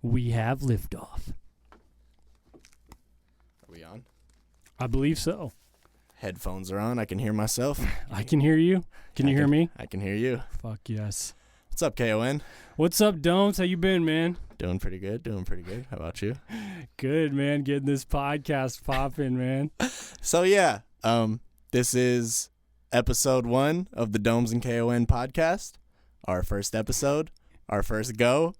We have liftoff. Are we on? I believe so. Headphones are on. I can hear myself. I can hear you. Can you hear me? I can hear you. Fuck yes. What's up, K.O.N? What's up, DOMS? How you been, man? Doing pretty good. How about you? Good, man. Getting this podcast popping, man. So, yeah, this is episode 1 of the DOMS and K.O.N podcast. Our first episode. Our first go.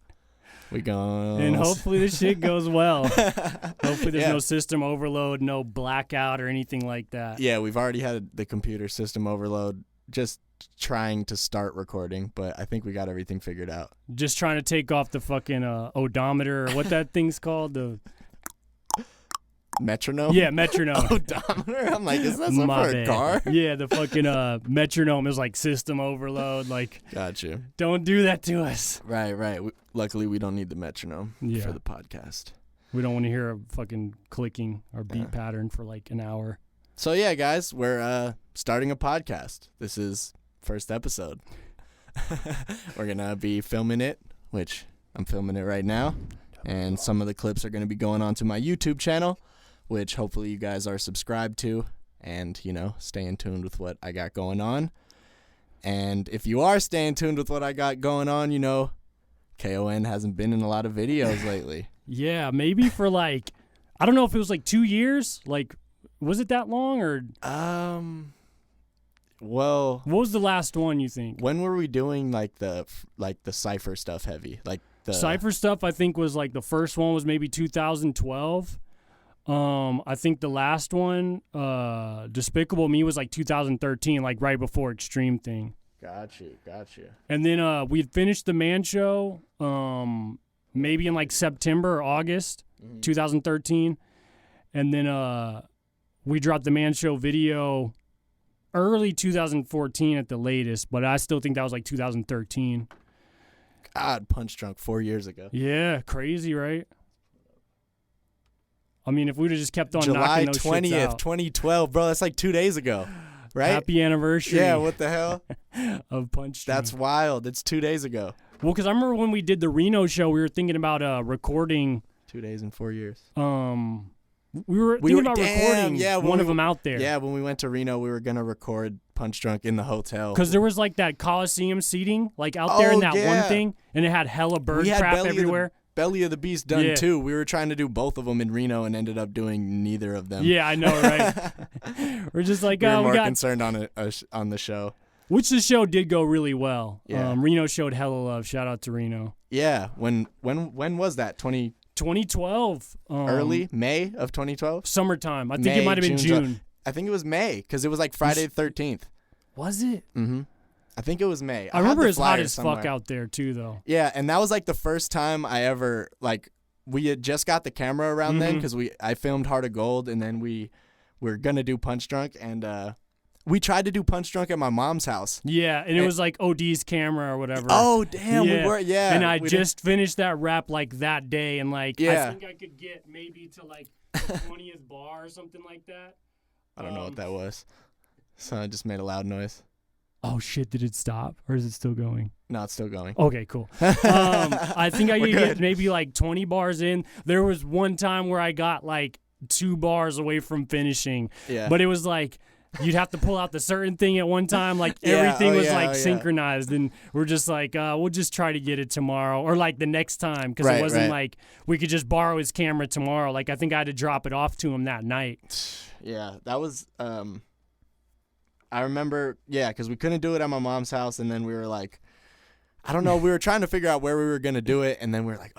We gone. And hopefully this shit goes well. Hopefully there's no system overload, no blackout or anything like that. Yeah, we've already had the computer system overload just trying to start recording, but I think we got everything figured out. Just trying to take off the fucking odometer or what that thing's called. The metronome? Yeah, metronome. Odometer? I'm like, is that something for a car? Yeah, the fucking metronome is like system overload. Like, got you. Don't do that to us. Right. Luckily, we don't need the metronome for the podcast. We don't want to hear a fucking clicking or beat pattern for like an hour. So, yeah, guys, we're starting a podcast. This is first episode. We're going to be filming it, which I'm filming it right now. And some of the clips are going to be going on to my YouTube channel, which hopefully you guys are subscribed to and, staying tuned with what I got going on. And if you are staying tuned with what I got going on, K.O.N hasn't been in a lot of videos lately. Yeah, maybe for like, I don't know if it was like 2 years. Like, was it that long or? Well. What was the last one you think? When were we doing like the Cypher stuff heavy? Like the Cypher stuff, I think was like the first one was maybe 2012. I think the last one, Despicable Me, was like 2013, like right before Extreme thing. Gotcha. And then we'd finished the Man Show maybe in like September or August 2013. And then we dropped the Man Show video early 2014 at the latest, but I still think that was like 2013. God, Punch Drunk 4 years ago. Yeah, crazy, right? I mean, if we'd have just kept on July knocking those 20th, shits out. 2012, bro, that's like 2 days ago, right? Happy anniversary. Yeah, what the hell? Of Punch Drunk. That's wild. It's 2 days ago. Well, because I remember when we did the Reno show, we were thinking about recording. 2 days and 4 years. We were thinking about recording one of them out there. Yeah, when we went to Reno, we were going to record Punch Drunk in the hotel. Because there was like that Coliseum seating like out there in that one thing, and it had hella bird crap everywhere. Belly of the Beast done too. We were trying to do both of them in Reno and ended up doing neither of them. Yeah, I know, right? We're just like, we were more concerned on the show. Which the show did go really well. Yeah. Reno showed hella love. Shout out to Reno. Yeah. When was that? 2012. Early May of 2012? Summertime. I think it might have been June. I think it was May because it was like Friday the 13th. Was it? Mm-hmm. I think it was May. I remember it was hot as fuck out there too, though. Yeah, and that was like the first time I ever, like, we had just got the camera around then because I filmed Heart of Gold, and then we were going to do Punch Drunk, and we tried to do Punch Drunk at my mom's house. Yeah, and it was like OD's camera or whatever. Oh, damn, we were, And I just finished that rap like that day, and like, I think I could get maybe to like the 20th bar or something like that. I don't know what that was. So I just made a loud noise. Oh, shit, did it stop? Or is it still going? No, it's still going. Okay, cool. I think I could get maybe like 20 bars in. There was one time where I got like 2 bars away from finishing. Yeah. But it was like you'd have to pull out the certain thing at one time. Like everything was synchronized. And we're just like, we'll just try to get it tomorrow or like the next time. Because it wasn't like we could just borrow his camera tomorrow. Like I think I had to drop it off to him that night. Yeah, that was... I remember, because we couldn't do it at my mom's house, and then we were like, I don't know, we were trying to figure out where we were going to do it, and then we were like,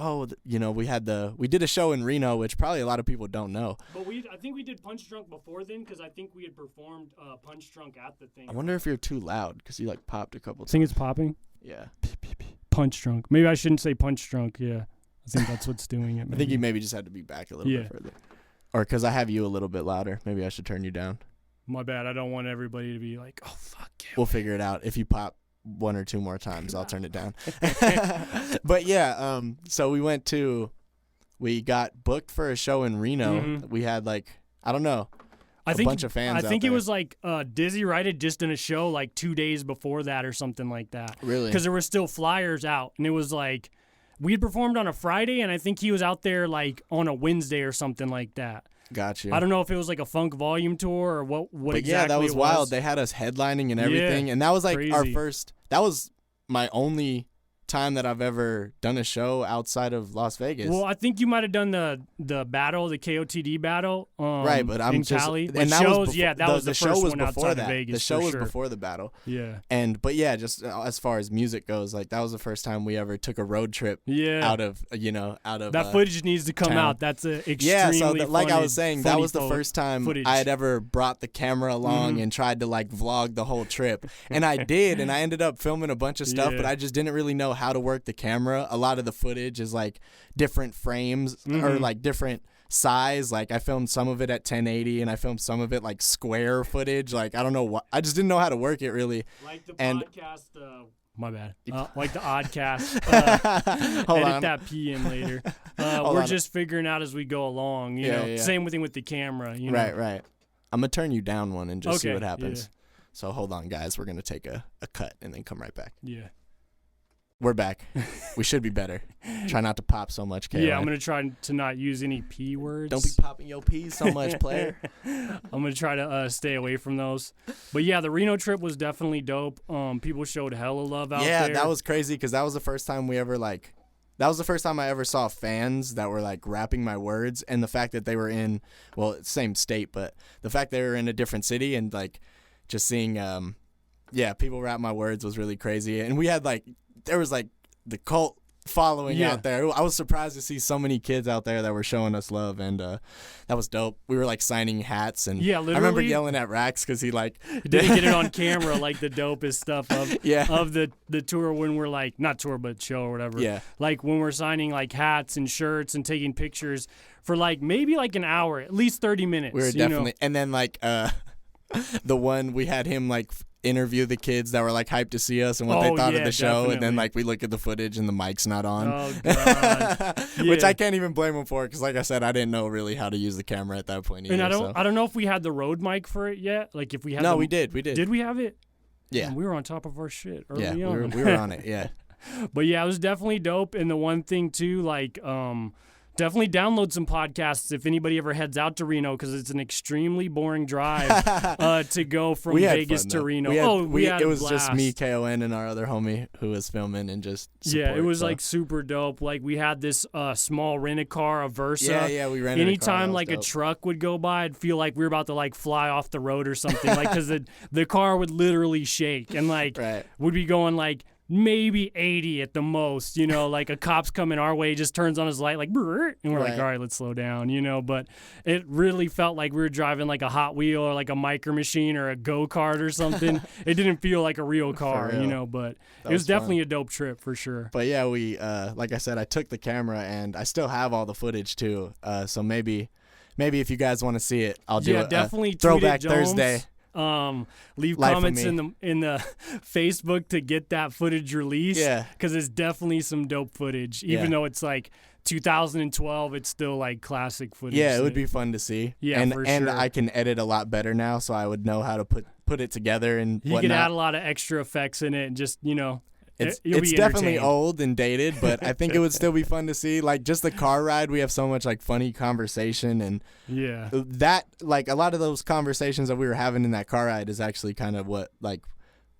we did a show in Reno, which probably a lot of people don't know. But I think we did Punch Drunk before then, because I think we had performed Punch Drunk at the thing. I wonder if you're too loud, because you like popped a couple times. Think it's popping? Yeah. Punch Drunk. Maybe I shouldn't say Punch Drunk, yeah. I think that's what's doing it. I think you maybe just had to be back a little bit further. Or because I have you a little bit louder, maybe I should turn you down. My bad. I don't want everybody to be like, oh, fuck yeah. We'll figure it out. If you pop 1 or 2 more times, I'll turn it down. But yeah, so we got booked for a show in Reno. We had like, I don't know, a bunch of fans I think out there. it was like Dizzy Wright had just done a show like 2 days before that or something like that. Really? Because there were still flyers out, and it was like, we had performed on a Friday, and I think he was out there like on a Wednesday or something like that. Gotcha. I don't know if it was like a Funk Volume tour or what but exactly yeah, that was it wild. They had us headlining and everything, and that was like our crazy. first. That was my only time that I've ever done a show outside of Las Vegas. Well, I think you might have done the battle, the KOTD battle, right? But I'm in just Cali. and But that shows, was before, that was the show first was one before outside that. of Vegas. The show for was sure. before the battle. Yeah. But yeah, just as far as music goes, like that was the first time we ever took a road trip. Yeah. Out of that footage needs to come town. out. That's a extremely yeah. So like I was saying, that was the first time footage. I had ever brought the camera along and tried to like vlog the whole trip, and I did, and I ended up filming a bunch of stuff, but I just didn't really know how to work the camera. A lot of the footage is like different frames or like different size. Like I filmed some of it at 1080 and I filmed some of it like square footage. Like I don't know what, I just didn't know how to work it really. Like the and podcast, my bad. Like the oddcast. Hold edit on. that P in later. We're just figuring out as we go along. You know, yeah. same thing with the camera. You know? Right. I'm gonna turn you down one and just see what happens. Yeah. So hold on, guys. We're gonna take a cut and then come right back. Yeah. We're back. We should be better. Try not to pop so much, K.O.N. Yeah, I'm going to try to not use any P words. Don't be popping your P's so much, player. I'm going to try to stay away from those. But yeah, the Reno trip was definitely dope. People showed hella love out there. Yeah, that was crazy because that was the first time we ever like. That was the first time I ever saw fans that were like rapping my words, and the fact that they were in, well, same state, but the fact they were in a different city and like just seeing, people rap my words was really crazy. And we had like, there was like the cult following out there. I was surprised to see so many kids out there that were showing us love, and that was dope. We were like signing hats, and literally, I remember yelling at Rax because he like didn't get it on camera, like the dopest stuff of of the tour when we're like, not tour but show or whatever. Yeah, like when we're signing like hats and shirts and taking pictures for like maybe like an hour, at least 30 minutes. We were definitely, and then like the one we had him like interview the kids that were like hyped to see us and what they thought of the show, definitely. and then like we look at the footage and the mic's not on. Oh god. Which I can't even blame him for because like I said, I didn't know really how to use the camera at that point either. And I don't know if we had the Rode mic for it yet. Like if we had we did. Did we have it? Yeah. Man, we were on top of our shit early on. We were on it, yeah. But yeah, it was definitely dope. And the one thing too, like definitely download some podcasts if anybody ever heads out to Reno, because it's an extremely boring drive to go from Vegas to Reno. It was blast. just me, K.O.N, and our other homie who was filming and just support, it was like super dope. Like we had this small rent-a-car, a Versa. Yeah, we rented Anytime a car. like a truck would go by, I'd feel like we were about to like fly off the road or something. Like because the car would literally shake and like would be going like maybe 80 at the most, you know, like a cop's coming our way, just turns on his light like, and we're like, all right, let's slow down, you know, but it really felt like we were driving like a Hot Wheel or like a micro machine or a go-kart or something. It didn't feel like a real car, you know, but it was definitely a dope trip for sure. But yeah, we, like I said, I took the camera and I still have all the footage too. So maybe if you guys want to see it, I'll do definitely Throwback tweet it, Thursday. Leave Life comments in the Facebook to get that footage released. Yeah, because it's definitely some dope footage. Even though it's like 2012, it's still like classic footage. Yeah, it would be fun to see. Yeah, and for and sure. I can edit a lot better now, so I would know how to put it together and you whatnot. can add a lot of extra effects in it, and just It's definitely old and dated, but I think it would still be fun to see. Like just the car ride, we have so much like funny conversation, and that like a lot of those conversations that we were having in that car ride is actually kind of what like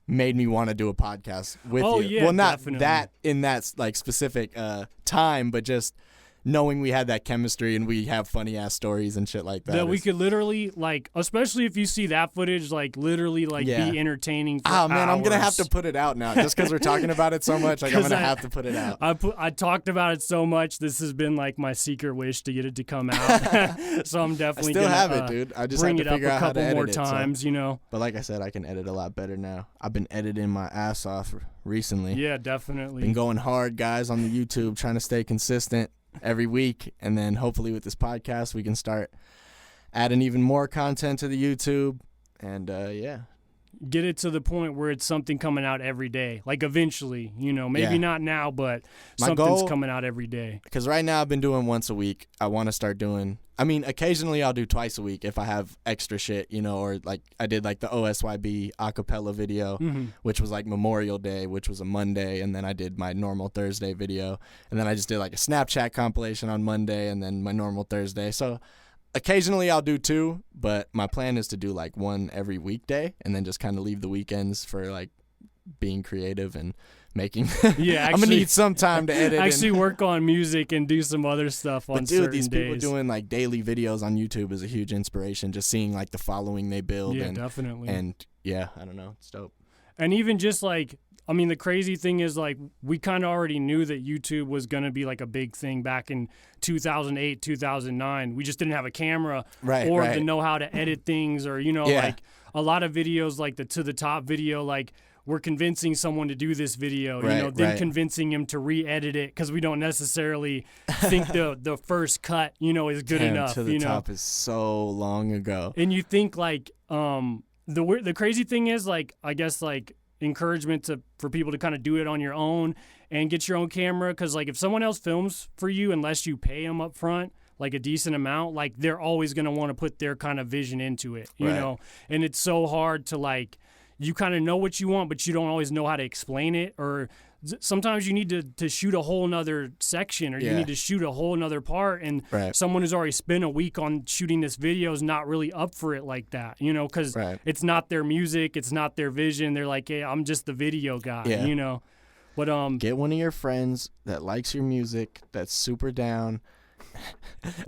made me want to do a podcast with you. Yeah, well, not definitely. that in that like specific time, but just knowing we had that chemistry and we have funny ass stories and shit like that. That we could literally like, especially if you see that footage, like literally like be entertaining for man, hours. I'm gonna have to put it out now just because we're talking about it so much. Like I'm gonna have to put it out. I talked about it so much. This has been like my secret wish to get it to come out. So I'm definitely I still gonna, have it, dude. I just bring have it to up figure a out how to couple edit more it, times, you know. But like I said, I can edit a lot better now. I've been editing my ass off recently. Yeah, definitely. Been going hard, guys, on the YouTube, trying to stay consistent every week, and then hopefully with this podcast we can start adding even more content to the YouTube, and get it to the point where it's something coming out every day. Like eventually, maybe not now, but something's coming out every day. Because right now I've been doing once a week. I want to start doing, occasionally I'll do twice a week if I have extra shit, or like I did like the O.S.Y.B acapella video, which was like Memorial Day, which was a Monday. And then I did my normal Thursday video. And then I just did like a Snapchat compilation on Monday and then my normal Thursday. So occasionally I'll do 2, but my plan is to do like 1 every weekday and then just kind of leave the weekends for like being creative and making. Yeah, I'm gonna need some time to edit. Actually, work on music and do some other stuff on certain days. These people doing like daily videos on YouTube is a huge inspiration. Just seeing like the following they build. Yeah, definitely. And yeah, I don't know, it's dope. And even just like, the crazy thing is, like, we kind of already knew that YouTube was going to be, like, a big thing back in 2008, 2009. We just didn't have a camera or the know-how to edit things or, like, a lot of videos, like the To The Top video, like, we're convincing someone to do this video, then convincing him to re-edit it because we don't necessarily think the first cut, is good enough. To The Top is so long ago. And you think, like, the crazy thing is, like, I guess, like, encouragement for people to kind of do it on your own and get your own camera, because like if someone else films for you, unless you pay them up front like a decent amount, like they're always going to want to put their kind of vision into it, you know. And it's so hard to, like, you kind of know what you want but you don't always know how to explain it, or sometimes you need to shoot a whole nother section, or you need to shoot a whole nother part, and someone who's already spent a week on shooting this video is not really up for it like that, because it's not their music, it's not their vision. They're like, hey, I'm just the video guy, But get one of your friends that likes your music, that's super down,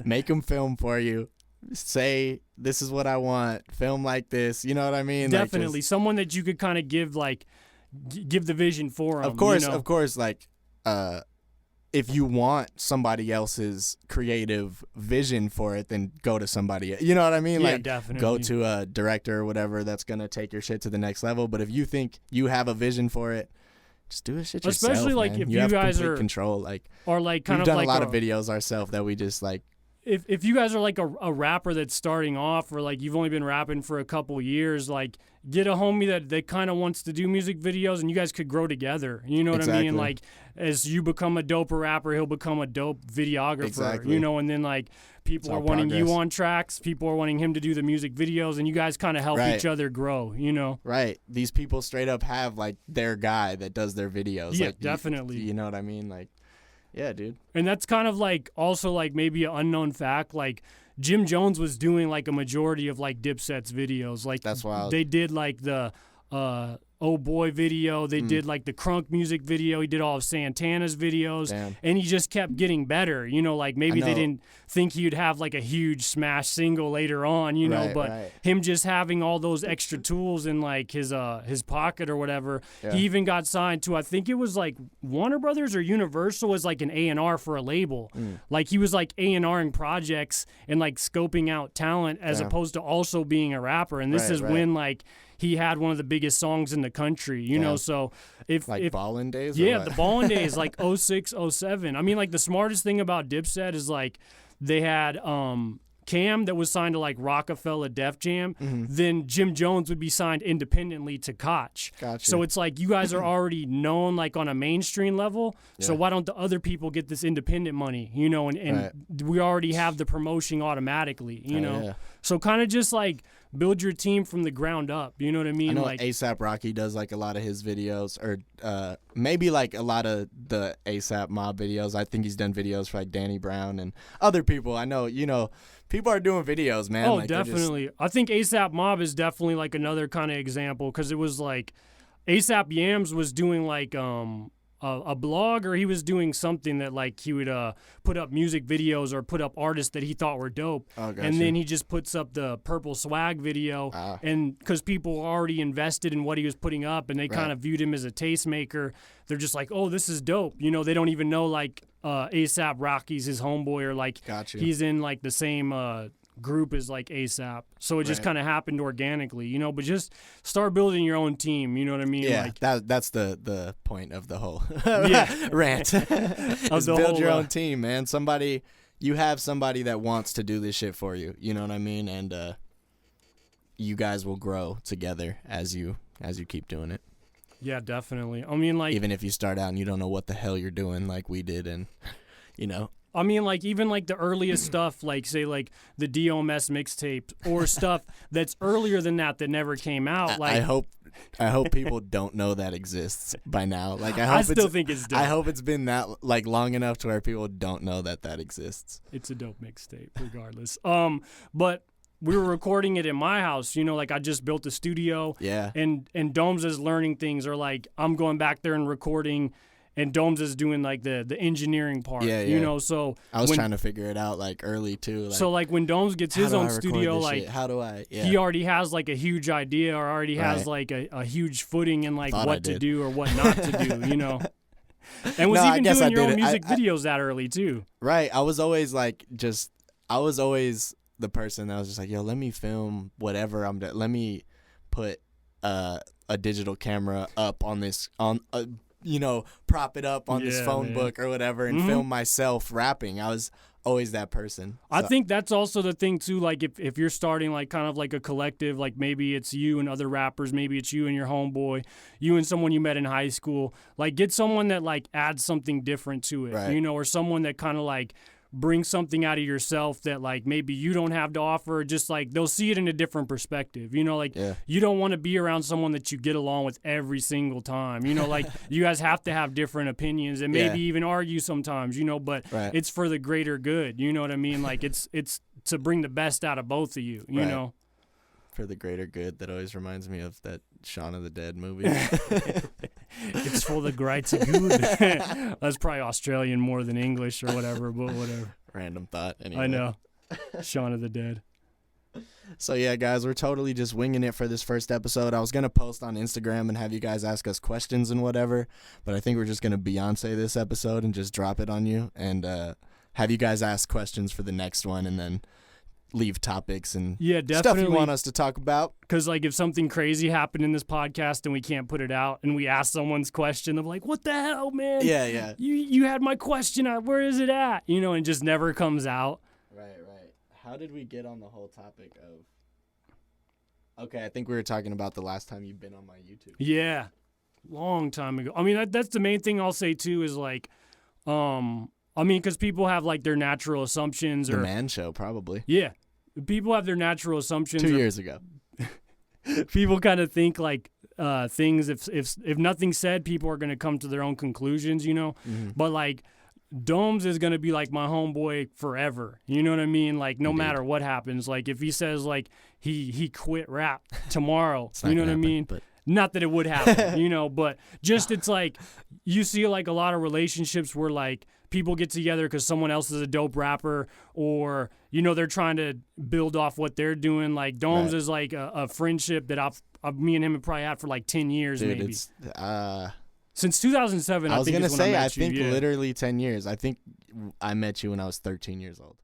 make them film for you. Say, this is what I want, film like this, you know what I mean? Definitely. Like someone that you could kind of give the vision for them. Of course, like, if you want somebody else's creative vision for it, then go to somebody, you know what I mean? Yeah, like, definitely. Go to a director or whatever that's going to take your shit to the next level. But if you think you have a vision for it, just do the shit yourself, especially like man. if you you guys complete are control, like, or like kind we've of done like a lot of videos ourselves that we just like. If you guys are like a rapper that's starting off, or like you've only been rapping for a couple years, like get a homie that kind of wants to do music videos, and you guys could grow together. You know what I mean? Like as you become a doper rapper, he'll become a dope videographer. And then like people are wanting you on tracks, people are wanting him to do the music videos, and you guys kind of help each other grow. Right. These people straight up have like their guy that does their videos. Yeah, like, definitely. You know what I mean? Like. Yeah, dude. And that's kind of like also like maybe an unknown fact. Like Jim Jones was doing like a majority of like Dipset's videos. Like that's wild. They did like the Oh Boy video. They did like the Crunk music video. He did all of Santana's videos. Damn. And he just kept getting better. Like maybe they didn't think he'd have like a huge smash single later on, but him just having all those extra tools in like his pocket or whatever. He even got signed to, I think it was like Warner Brothers or Universal, as like an A&R for a label. Like he was like A&Ring projects and like scoping out talent as opposed to also being a rapper. And this is when like he had one of the biggest songs in the country, so if Ballin' Days? Yeah, the Ballin' Days, like 06, 07. I mean, like the smartest thing about Dipset is like they had Cam that was signed to like Rockefeller Def Jam, then Jim Jones would be signed independently to Koch. Gotcha. So it's like you guys are already known like on a mainstream level, so why don't the other people get this independent money, and we already have the promotion automatically, So kind of just like build your team from the ground up, you know what I mean? I know like A$AP Rocky does like a lot of his videos, or maybe like a lot of the A$AP Mob videos. I think he's done videos for like Danny Brown and other people. I know, people are doing videos, man. Oh, like, definitely. I think A$AP Mob is definitely like another kind of example, because it was like A$AP Yams was doing like a blog, or he was doing something that like he would put up music videos or put up artists that he thought were dope. Oh, gotcha. And then he just puts up the Purple Swag video, and because people already invested in what he was putting up, and they kind of viewed him as a tastemaker, they're just like, oh, this is dope. They don't even know like A$AP Rocky's his homeboy, or like he's in like the same group as like A$AP. So it just kind of happened organically, but just start building your own team, you know what I mean? Yeah, like, that's the point of the whole rant. Just build your own team, man. You have somebody that wants to do this shit for you, you know what I mean? And you guys will grow together as you keep doing it. Yeah, definitely. I mean, like, even if you start out and you don't know what the hell you're doing, like we did, and I mean, like, even like the earliest stuff, like say like the DOMS mixtape or stuff that's earlier than that never came out. Like, I hope people don't know that exists by now. Like I still think it's dope. I hope it's been that like long enough to where people don't know that exists. It's a dope mixtape, regardless. But we were recording it in my house. Like I just built a studio. Yeah. And DOMS is learning things, or like I'm going back there and recording. And DOMS is doing like the engineering part, So I was trying to figure it out like early too. Like, so like when DOMS gets his own studio, like how do I? Yeah. He already has like a huge idea, or already has like a huge footing in like what to do or what not to do, And was even doing your own music videos that early too. Right. I was always like the person that was just like, yo, let me film whatever I'm doing. Let me put a digital camera up on this prop it up on this phone book or whatever and film myself rapping. I was always that person. So. I think that's also the thing too, like if you're starting like kind of like a collective, like maybe it's you and other rappers, maybe it's you and your homeboy, you and someone you met in high school, like get someone that like adds something different to it, right. Or someone that kind of like bring something out of yourself that like maybe you don't have to offer. Just like they'll see it in a different perspective, you don't want to be around someone that you get along with every single time, like you guys have to have different opinions and maybe even argue sometimes, but it's for the greater good, you know what I mean? Like it's to bring the best out of both of you, you know? For the greater good. That always reminds me of that Shaun of the Dead movie. It's for the greater good. That's probably Australian more than English or whatever, but whatever. Random thought. Anyway. I know. Shaun of the Dead. So yeah, guys, we're totally just winging it for this first episode. I was going to post on Instagram and have you guys ask us questions and whatever, but I think we're just going to Beyonce this episode and just drop it on you and have you guys ask questions for the next one and then leave topics and stuff you want us to talk about. Because like if something crazy happened in this podcast and we can't put it out and we ask someone's question, they're like, what the hell, man? Yeah. You had my question. Where is it at? And it just never comes out. Right. How did we get on the whole topic of... Okay, I think we were talking about the last time you've been on my YouTube. Yeah. Long time ago. I mean, that's the main thing I'll say too is like, because people have like their natural assumptions. The Man Show, probably. Yeah. People have their natural assumptions. 2 years ago. People kind of think like things, if nothing's said, people are going to come to their own conclusions, Mm-hmm. But like DOMS is going to be like my homeboy forever. You know what I mean? Like no matter what happens, like if he says like he quit rap tomorrow, you know what I mean? But... Not that it would happen, but just it's like you see like a lot of relationships where like people get together because someone else is a dope rapper or, they're trying to build off what they're doing. Like DOMS is like a friendship that me and him have probably had for like 10 years. Dude, maybe. Since 2007, I was going to say, I think literally 10 years. I think I met you when I was 13 years old.